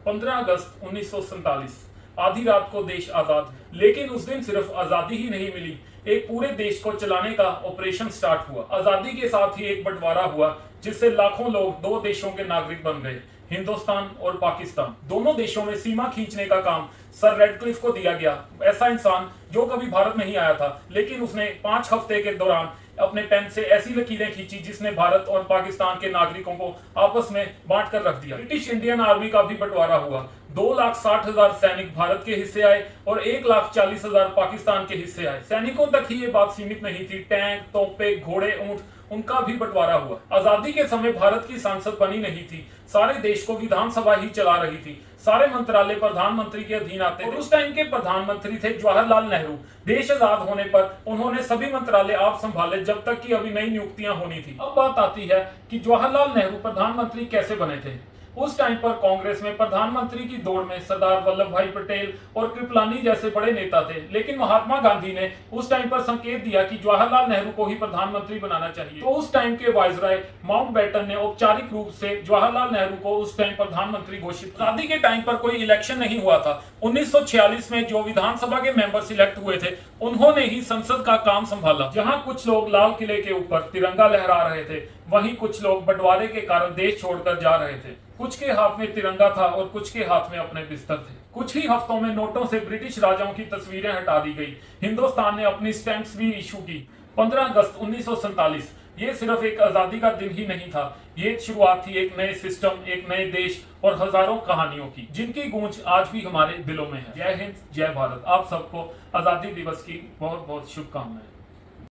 15 अगस्त 1947 आधी रात को देश आजाद। लेकिन उस दिन सिर्फ आजादी ही नहीं मिली, एक पूरे देश को चलाने का ऑपरेशन स्टार्ट हुआ। आजादी के साथ ही एक बंटवारा हुआ जिससे लाखों लोग दो देशों के नागरिक बन गए, हिंदुस्तान और पाकिस्तान। दोनों देशों में सीमा खींचने का काम सर रेडक्लिफ को दिया गया। ऐसा इंसान जो कभी भारत नहीं आया था, लेकिन उसने 5 हफ्ते के दौरान अपने पेन से ऐसी लकीरें खींची जिसने भारत और पाकिस्तान के नागरिकों को आपस में बांट कर रख दिया। ब्रिटिश इंडियन आर्मी का भी बंटवारा हुआ। 2,60,000 सैनिक भारत के हिस्से आए और 1,40,000 पाकिस्तान के हिस्से आए। सैनिकों तक ही ये बात सीमित नहीं थी, टैंक, तोपे, घोड़े, ऊंट, उनका भी बंटवारा हुआ। आजादी के समय भारत की संसद बनी नहीं थी, सारे देश को विधानसभा ही चला रही थी। सारे मंत्रालय प्रधानमंत्री के अधीन आते थे। उस टाइम के प्रधानमंत्री थे जवाहरलाल नेहरू। देश आजाद होने पर उन्होंने सभी मंत्रालय आप संभाले जब तक कि अभी नई नियुक्तियां होनी थी। अब बात आती है कि जवाहरलाल नेहरू प्रधानमंत्री कैसे बने थे। उस टाइम पर कांग्रेस में प्रधानमंत्री की दौड़ में सरदार वल्लभ भाई पटेल और कृपलानी जैसे बड़े नेता थे, लेकिन महात्मा गांधी ने उस टाइम पर संकेत दिया कि जवाहरलाल नेहरू को ही प्रधानमंत्री बनाना चाहिए। तो उस टाइम के वायसराय माउंटबेटन ने औपचारिक रूप से जवाहरलाल नेहरू को उस टाइम प्रधानमंत्री घोषित। आजादी के टाइम पर कोई इलेक्शन नहीं हुआ था। 1946 में जो विधानसभा के मेंबर सिलेक्ट हुए थे, उन्होंने ही संसद का काम संभाला। जहां कुछ लोग लाल किले के ऊपर तिरंगा लहरा रहे थे, वहीं कुछ लोग बंटवारे के कारण देश छोड़कर जा रहे थे। कुछ के हाथ में तिरंगा था और कुछ के हाथ में अपने बिस्तर थे। कुछ ही हफ्तों में नोटों से ब्रिटिश राजाओं की तस्वीरें हटा दी गई। हिंदुस्तान ने अपनी स्टैंप्स भी इशू की। 15 अगस्त 1947 ये सिर्फ एक आजादी का दिन ही नहीं था, ये शुरुआत थी एक नए सिस्टम, एक नए देश और हजारों कहानियों की, जिनकी गूंज आज भी हमारे दिलों में है। जय हिंद, जय भारत। आप सबको आजादी दिवस की बहुत बहुत शुभकामनाएं।